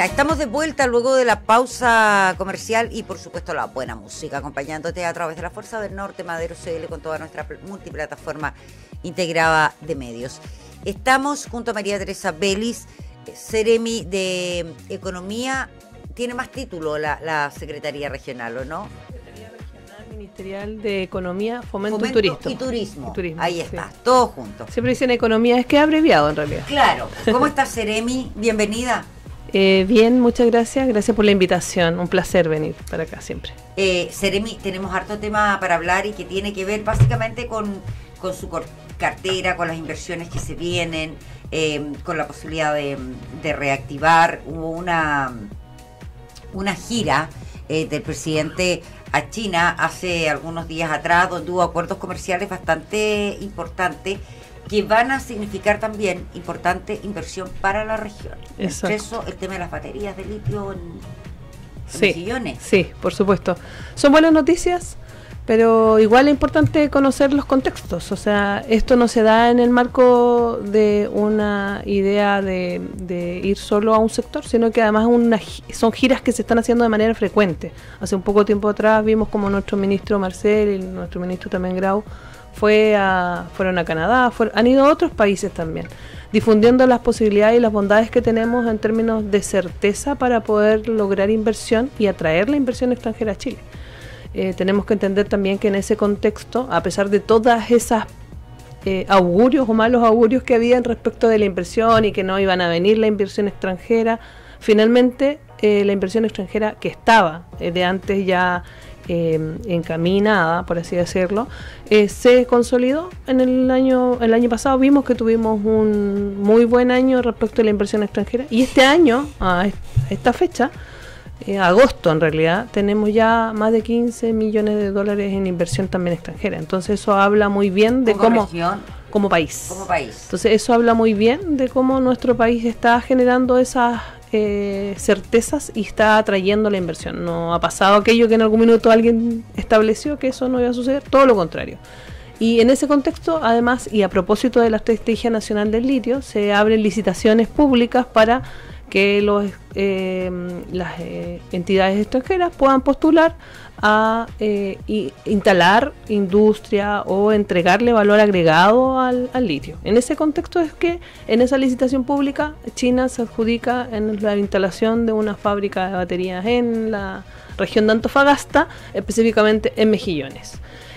Ya estamos de vuelta luego de la pausa comercial y por supuesto la buena música, acompañándote a través de la Fuerza del Norte, Madero CL, con toda nuestra multiplataforma integrada de medios. Estamos junto a María Teresa Vélez, Seremi de Economía. Tiene más título la Secretaría Regional, ¿o no? Secretaría Regional Ministerial de Economía, Fomento y Turismo. Turismo. Ahí está, todo junto. Siempre dicen economía, es que es abreviado en realidad. Claro. ¿Cómo está Seremi? Bienvenida. Bien, muchas gracias. Gracias por la invitación. Un placer venir para acá siempre. Seremi, tenemos harto tema para hablar y que tiene que ver básicamente con su cartera, con las inversiones que se vienen, con la posibilidad de reactivar. Hubo una gira del presidente a China hace algunos días atrás, donde hubo acuerdos comerciales bastante importantes que van a significar también importante inversión para la región. Entre eso, el tema de las baterías de litio en Mejillones. Sí, por supuesto. Son buenas noticias, pero igual es importante conocer los contextos. O sea, esto no se da en el marco de una idea de ir solo a un sector, sino que además son giras que se están haciendo de manera frecuente. Hace un poco tiempo atrás vimos como nuestro ministro Marcel y nuestro ministro también Grau fueron a Canadá, han ido a otros países también, difundiendo las posibilidades y las bondades que tenemos en términos de certeza para poder lograr inversión y atraer la inversión extranjera a Chile. Tenemos que entender también que en ese contexto, a pesar de todas esas augurios o malos augurios que habían respecto de la inversión y que no iban a venir la inversión extranjera, finalmente la inversión extranjera que estaba de antes ya encaminada, por así decirlo, se consolidó en el año pasado. Vimos que tuvimos un muy buen año respecto a la inversión extranjera, y este año, a esta fecha, agosto en realidad, tenemos ya más de 15 millones de dólares en inversión también extranjera. Entonces eso habla muy bien de cómo como país. Entonces eso habla muy bien de cómo nuestro país está generando esas certezas y está atrayendo la inversión. No ha pasado aquello que en algún minuto alguien estableció que eso no iba a suceder, todo lo contrario. Y en ese contexto, además, y a propósito de la Estrategia Nacional del Litio, se abren licitaciones públicas para que las entidades extranjeras puedan postular a instalar industria o entregarle valor agregado al litio. En ese contexto es que en esa licitación pública China se adjudica en la instalación de una fábrica de baterías en la región de Antofagasta, específicamente en Mejillones.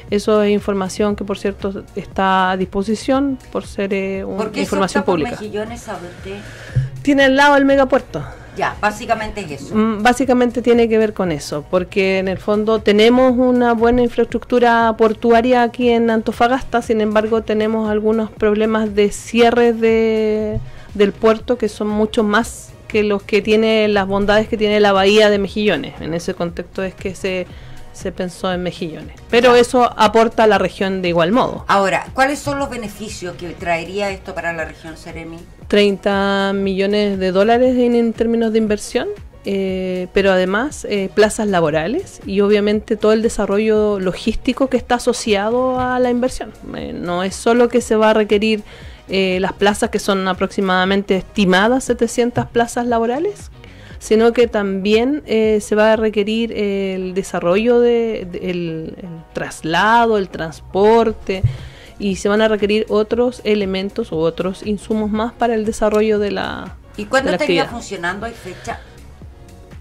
Eso es información que, por cierto, está a disposición por ser información pública. ¿Por qué Mejillones, sabe usted? Tiene al lado el megapuerto. Ya, básicamente es eso. Básicamente tiene que ver con eso, porque en el fondo tenemos una buena infraestructura portuaria aquí en Antofagasta, sin embargo tenemos algunos problemas de cierre del puerto que son mucho más que los que tiene las bondades que tiene la bahía de Mejillones. En ese contexto es que se pensó en Mejillones, pero eso aporta a la región de igual modo. Ahora, ¿cuáles son los beneficios que traería esto para la región, Seremi? 30 millones de dólares en términos de inversión, pero además plazas laborales y obviamente todo el desarrollo logístico que está asociado a la inversión. No es solo que se va a requerir las plazas, que son aproximadamente estimadas 700 plazas laborales, sino que también se va a requerir el desarrollo el traslado, el transporte, y se van a requerir otros elementos u otros insumos más para el desarrollo de la actividad. ¿Y cuándo estaría funcionando? ¿Hay fecha?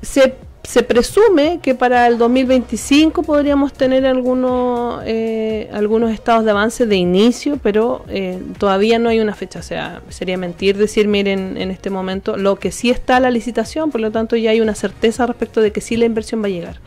Se presume que para el 2025 podríamos tener algunos estados de avance de inicio, pero todavía no hay una fecha. O sea, sería mentir decir, miren, en este momento, lo que sí está la licitación, por lo tanto ya hay una certeza respecto de que sí la inversión va a llegar.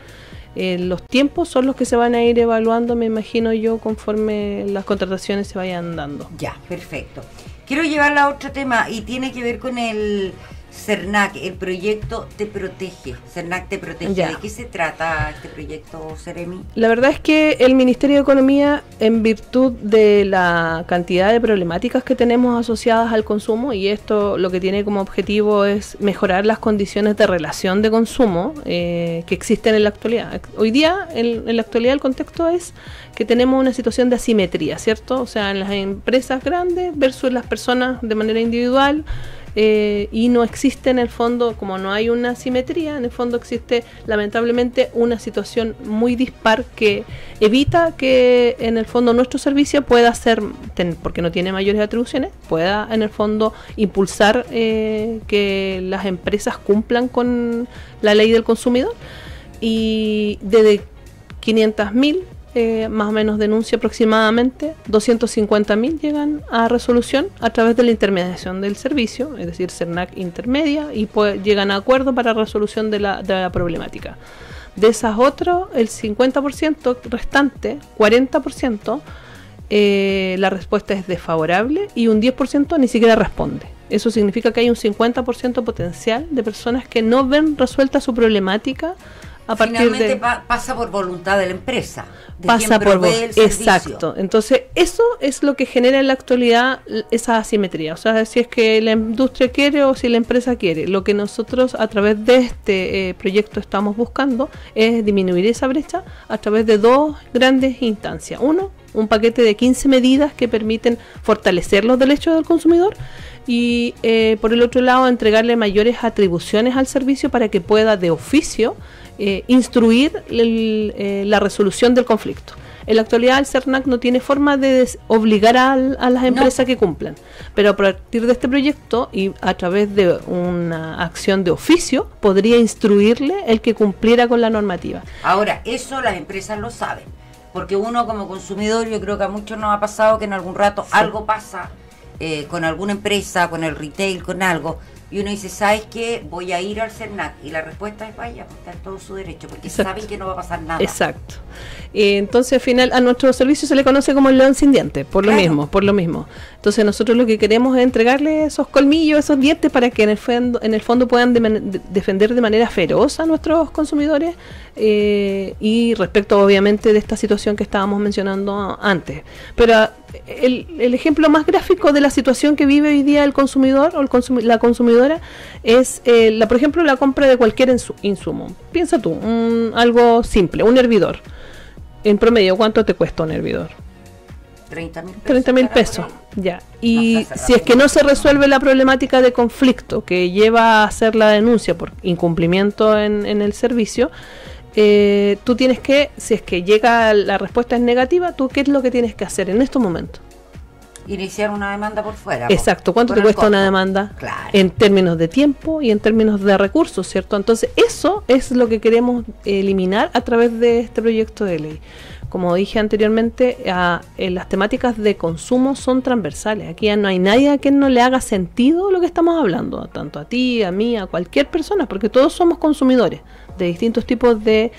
Los tiempos son los que se van a ir evaluando, me imagino yo, conforme las contrataciones se vayan dando. Ya, perfecto. Quiero llevarla a otro tema y tiene que ver con el CERNAC, el proyecto Te Protege. CERNAC Te Protege. Ya. ¿De qué se trata este proyecto, Seremi? La verdad es que el Ministerio de Economía, en virtud de la cantidad de problemáticas que tenemos asociadas al consumo, y esto lo que tiene como objetivo es mejorar las condiciones de relación de consumo que existen en la actualidad. Hoy día, en la actualidad, el contexto es que tenemos una situación de asimetría, ¿cierto? O sea, en las empresas grandes versus las personas de manera individual, y no existe en el fondo, como no hay una simetría, en el fondo existe lamentablemente una situación muy dispar que evita que en el fondo nuestro servicio pueda ser, porque no tiene mayores atribuciones, pueda en el fondo impulsar que las empresas cumplan con la ley del consumidor. Y desde 500.000 más o menos denuncia aproximadamente, 250.000 llegan a resolución a través de la intermediación del servicio, es decir, CERNAC intermedia y llegan a acuerdo para resolución de la problemática. De esas otras, el 50% restante, 40%, la respuesta es desfavorable y un 10% ni siquiera responde. Eso significa que hay un 50% potencial de personas que no ven resuelta su problemática. Finalmente pasa por voluntad de la empresa, de pasa quien provee el servicio. Exacto. Entonces eso es lo que genera en la actualidad esa asimetría, o sea, si es que la industria quiere o si la empresa quiere. Lo que nosotros a través de este proyecto estamos buscando es disminuir esa brecha a través de dos grandes instancias. Uno, un paquete de 15 medidas que permiten fortalecer los derechos del consumidor y por el otro lado entregarle mayores atribuciones al servicio para que pueda de oficio instruir la resolución del conflicto. En la actualidad el CERNAC no tiene forma de obligar a las empresas que cumplan, pero a partir de este proyecto y a través de una acción de oficio podría instruirle el que cumpliera con la normativa. Ahora, eso las empresas lo saben, porque uno como consumidor, yo creo que a muchos nos ha pasado que en algún rato algo pasa con alguna empresa, con el retail, con algo, y uno dice, ¿sabes qué? Voy a ir al CERNAC, y la respuesta es, vaya, pues está en todo su derecho, porque saben que no va a pasar nada. Exacto. Entonces al final a nuestro servicio se le conoce como el león sin dientes, por lo mismo. Entonces nosotros lo que queremos es entregarle esos colmillos, esos dientes para que en el fondo puedan defender de manera feroz a nuestros consumidores y respecto obviamente de esta situación que estábamos mencionando antes. Pero el ejemplo más gráfico de la situación que vive hoy día el consumidor o la consumidora es, por ejemplo, la compra de cualquier insumo. Piensa tú, algo simple, un hervidor. En promedio, ¿cuánto te cuesta un hervidor? 30.000 pesos. Ya. Y si es que no se resuelve la problemática de conflicto que lleva a hacer la denuncia por incumplimiento en el servicio, tú tienes que, si es que llega la respuesta es negativa, ¿tú qué es lo que tienes que hacer en estos momentos? Iniciar una demanda por fuera. Exacto. ¿Cuánto te cuesta una demanda? Claro. En términos de tiempo y en términos de recursos, ¿cierto? Entonces, eso es lo que queremos eliminar a través de este proyecto de ley. Como dije anteriormente, las temáticas de consumo son transversales. Aquí ya no hay nadie a quien no le haga sentido lo que estamos hablando, tanto a ti, a mí, a cualquier persona, porque todos somos consumidores de distintos tipos de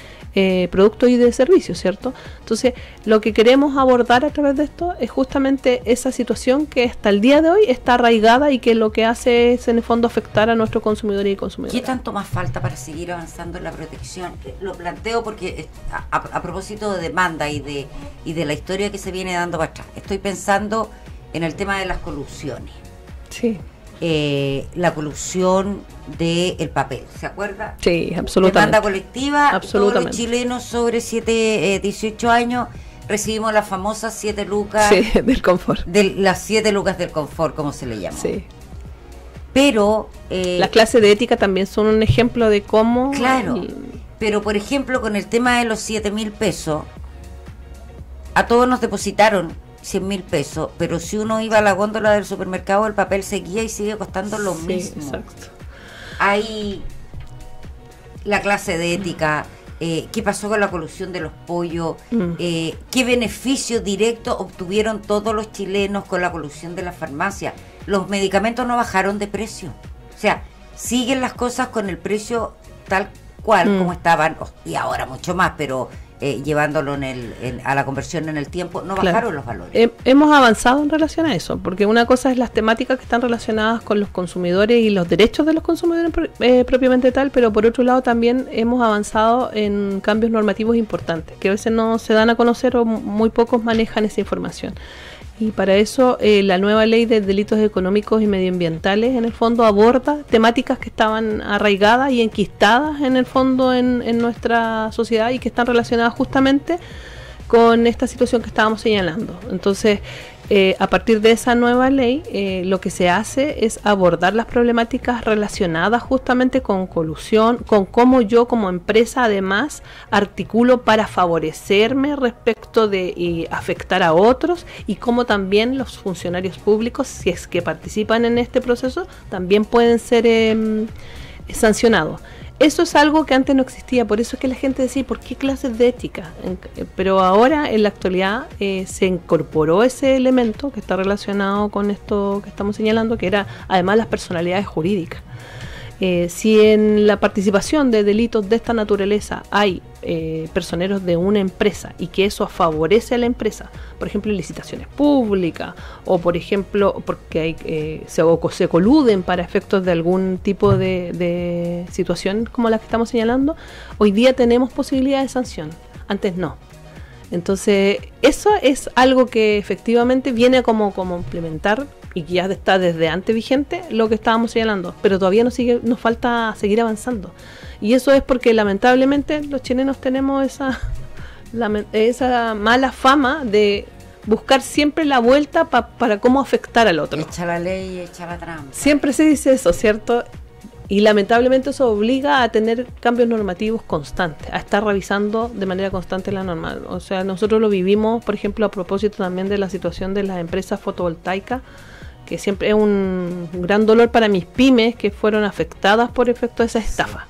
productos y de servicios, ¿cierto? Entonces, lo que queremos abordar a través de esto es justamente esa situación que hasta el día de hoy está arraigada y que lo que hace es, en el fondo, afectar a nuestros consumidores y consumidoras. ¿Qué tanto más falta para seguir avanzando en la protección? Lo planteo porque a propósito de demanda y de la historia que se viene dando para atrás, estoy pensando en el tema de las colusiones. Sí. La colusión del papel, ¿se acuerda? Sí, absolutamente. Demanda colectiva, absolutamente. Todos los chilenos sobre 18 años recibimos las famosas 7 lucas del confort. Las 7 lucas del confort, como se le llama. Sí. Pero las clases de ética también son un ejemplo de cómo... Claro, pero por ejemplo con el tema de los 7.000 pesos, a todos nos depositaron 100.000 pesos, pero si uno iba a la góndola del supermercado, el papel seguía y sigue costando lo mismo. Exacto. Hay la clase de ética, qué pasó con la colusión de los pollos, qué beneficio directo obtuvieron todos los chilenos con la colusión de las farmacias. Los medicamentos no bajaron de precio, o sea, siguen las cosas con el precio tal cual como estaban, y ahora mucho más, pero llevándolo a la conversión en el tiempo, no bajaron los valores. Hemos avanzado en relación a eso, porque una cosa es las temáticas que están relacionadas con los consumidores y los derechos de los consumidores propiamente tal, pero por otro lado también hemos avanzado en cambios normativos importantes, que a veces no se dan a conocer o muy pocos manejan esa información. Y para eso la nueva ley de delitos económicos y medioambientales en el fondo aborda temáticas que estaban arraigadas y enquistadas en el fondo en nuestra sociedad y que están relacionadas justamente con esta situación que estábamos señalando. Entonces, a partir de esa nueva ley, lo que se hace es abordar las problemáticas relacionadas justamente con colusión, con cómo yo como empresa además articulo para favorecerme respecto de afectar a otros, y cómo también los funcionarios públicos, si es que participan en este proceso, también pueden ser sancionados. Eso es algo que antes no existía, por eso es que la gente decía, ¿por qué clases de ética? Pero ahora, en la actualidad, se incorporó ese elemento que está relacionado con esto que estamos señalando, que era además las personalidades jurídicas. Si en la participación de delitos de esta naturaleza hay personeros de una empresa y que eso favorece a la empresa, por ejemplo en licitaciones públicas, o por ejemplo porque hay, se coluden para efectos de algún tipo de situación como la que estamos señalando, hoy día tenemos posibilidad de sanción, antes no. Entonces eso es algo que efectivamente viene como complementar y que ya está desde antes vigente lo que estábamos señalando, pero todavía nos falta seguir avanzando. Y eso es porque lamentablemente los chilenos tenemos esa mala fama de buscar siempre la vuelta para cómo afectar al otro. Echa la ley, echa la trampa. Siempre se dice eso, ¿cierto? Y lamentablemente eso obliga a tener cambios normativos constantes, a estar revisando de manera constante la norma. O sea, nosotros lo vivimos, por ejemplo, a propósito también de la situación de las empresas fotovoltaicas, que siempre es un gran dolor para mis pymes que fueron afectadas por efecto de esa estafa.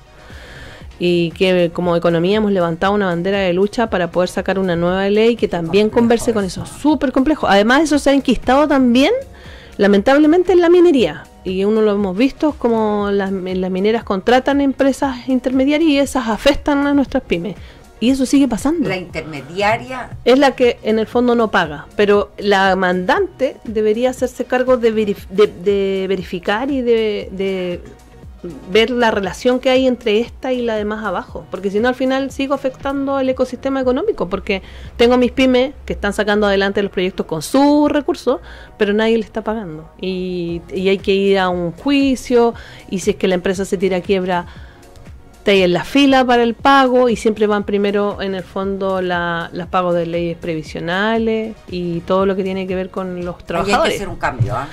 Y que como economía hemos levantado una bandera de lucha para poder sacar una nueva ley que también converse con eso. Súper complejo. Además, eso se ha enquistado también, lamentablemente, en la minería. Y uno lo hemos visto como las mineras contratan empresas intermediarias y esas afectan a nuestras pymes. Y eso sigue pasando. La intermediaria es la que en el fondo no paga, pero la mandante debería hacerse cargo de verificar y de ver la relación que hay entre esta y la de más abajo, porque si no al final sigo afectando el ecosistema económico, porque tengo mis pymes que están sacando adelante los proyectos con sus recursos, pero nadie le está pagando y hay que ir a un juicio, y si es que la empresa se tira a quiebra, está ahí en la fila para el pago, y siempre van primero en el fondo los pagos de leyes previsionales y todo lo que tiene que ver con los trabajadores. Hay que hacer un cambio, ¿ah?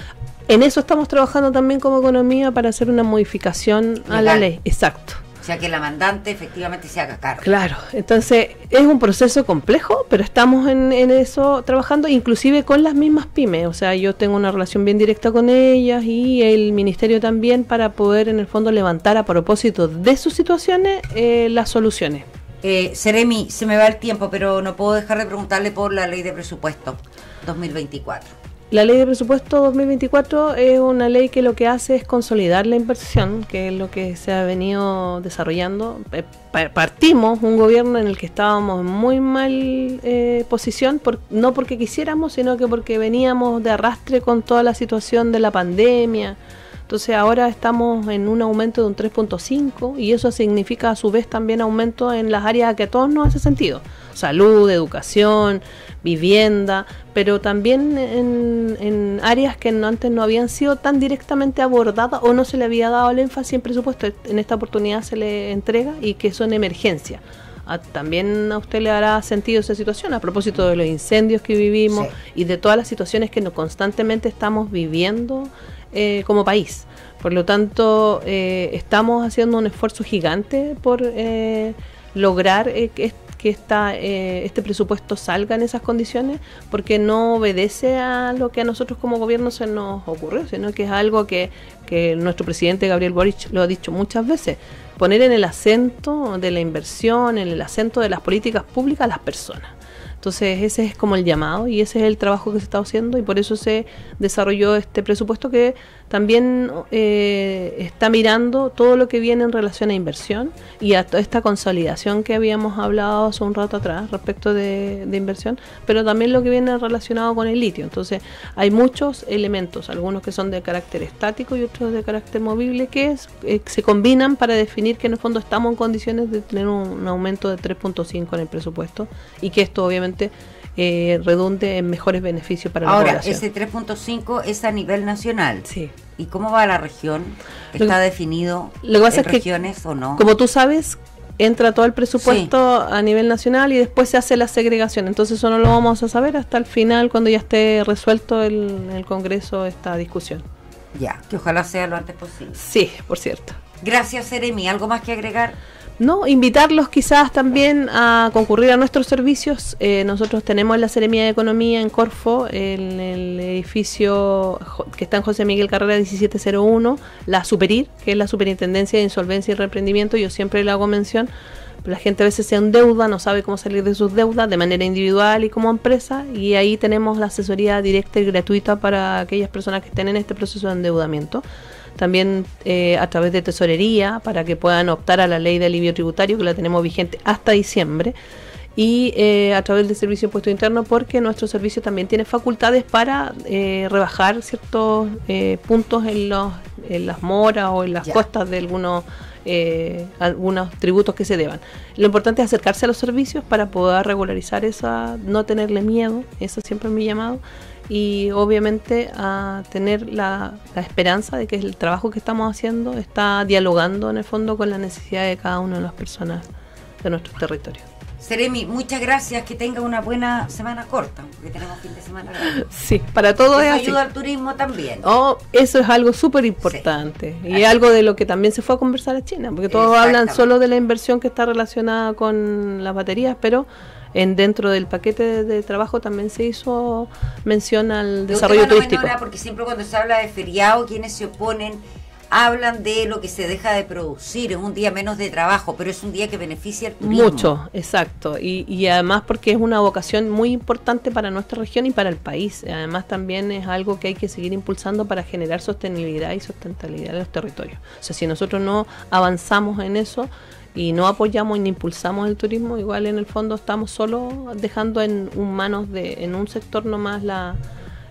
En eso estamos trabajando también como economía para hacer una modificación a la ley. Exacto. O sea, que la mandante efectivamente se haga cargo. Claro, entonces es un proceso complejo, pero estamos en eso trabajando, inclusive con las mismas pymes. O sea, yo tengo una relación bien directa con ellas y el ministerio también, para poder en el fondo levantar a propósito de sus situaciones las soluciones. Seremi, se me va el tiempo, pero no puedo dejar de preguntarle por la ley de presupuesto 2024. La ley de presupuesto 2024 es una ley que lo que hace es consolidar la inversión, que es lo que se ha venido desarrollando. Partimos un gobierno en el que estábamos en muy mal posición, no porque quisiéramos, sino que porque veníamos de arrastre con toda la situación de la pandemia. Entonces ahora estamos en un aumento de un 3.5 y eso significa a su vez también aumento en las áreas que a todos nos hace sentido. Salud, educación, vivienda, pero también en áreas que antes no habían sido tan directamente abordadas o no se le había dado el énfasis en presupuesto. En esta oportunidad se le entrega, y que son emergencias. También a usted le hará sentido esa situación a propósito de los incendios que vivimos, sí, y de todas las situaciones que constantemente estamos viviendo como país. Por lo tanto, estamos haciendo un esfuerzo gigante por lograr que este presupuesto salga en esas condiciones, porque no obedece a lo que a nosotros como gobierno se nos ocurrió, sino que es algo que nuestro presidente Gabriel Boric lo ha dicho muchas veces: poner en el acento de la inversión, en el acento de las políticas públicas a las personas. Entonces ese es como el llamado, y ese es el trabajo que se está haciendo, y por eso se desarrolló este presupuesto que también está mirando todo lo que viene en relación a inversión y a toda esta consolidación que habíamos hablado hace un rato atrás respecto de inversión, pero también lo que viene relacionado con el litio. Entonces hay muchos elementos, algunos que son de carácter estático y otros de carácter movible, que se combinan para definir que en el fondo estamos en condiciones de tener un aumento de 3.5 en el presupuesto, y que esto obviamente redunde en mejores beneficios para la población. Ese 3.5 es a nivel nacional. Sí. ¿Y cómo va la región? ¿Está definido lo que pasa es regiones o no? Como tú sabes, entra todo el presupuesto a nivel nacional y después se hace la segregación. Entonces eso no lo vamos a saber hasta el final, cuando ya esté resuelto el Congreso esta discusión. Ya, que ojalá sea lo antes posible. Sí, por cierto. Gracias, Seremi. ¿Algo más que agregar? No, invitarlos quizás también a concurrir a nuestros servicios. Nosotros tenemos la Seremía de Economía en Corfo, en el edificio que está en José Miguel Carrera 1701, la Superir, que es la Superintendencia de Insolvencia y Reemprendimiento. Yo siempre le hago mención, la gente a veces se endeuda, no sabe cómo salir de sus deudas de manera individual y como empresa, y ahí tenemos la asesoría directa y gratuita para aquellas personas que estén en este proceso de endeudamiento. También a través de tesorería, para que puedan optar a la ley de alivio tributario, que la tenemos vigente hasta diciembre, y a través del Servicio de Impuesto Interno, porque nuestro servicio también tiene facultades para rebajar ciertos puntos en las moras o en las costas de algunos tributos que se deban. Lo importante es acercarse a los servicios para poder regularizar esa, no tenerle miedo, eso siempre es mi llamado, y obviamente a tener la esperanza de que el trabajo que estamos haciendo está dialogando en el fondo con la necesidad de cada una de las personas de nuestros territorios. Seremi, muchas gracias, que tenga una buena semana corta, porque tenemos fin de semana largo. Sí, para todo es así. Ayuda al turismo también. Oh, eso es algo súper importante, sí. Y es algo de lo que también se fue a conversar a China, porque todos hablan solo de la inversión que está relacionada con las baterías, pero dentro del paquete de trabajo también se hizo mención al desarrollo turístico. Porque siempre cuando se habla de feriado, quienes se oponen hablan de lo que se deja de producir, es un día menos de trabajo, pero es un día que beneficia al turismo. Mucho, exacto, y además porque es una vocación muy importante para nuestra región y para el país. Además también es algo que hay que seguir impulsando para generar sostenibilidad y sustentabilidad en los territorios. O sea, si nosotros no avanzamos en eso y no apoyamos ni impulsamos el turismo, igual en el fondo estamos solo dejando en un sector nomás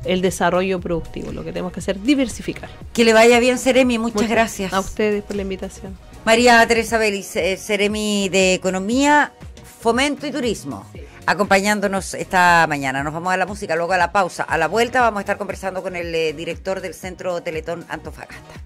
el desarrollo productivo. Lo que tenemos que hacer es diversificar. Que le vaya bien, Seremi, muchas gracias. A ustedes por la invitación. María Teresa Vélez, Seremi de Economía, Fomento y Turismo, sí, acompañándonos esta mañana. Nos vamos a la música, luego a la pausa. A la vuelta vamos a estar conversando con el director del Centro Teletón Antofagasta.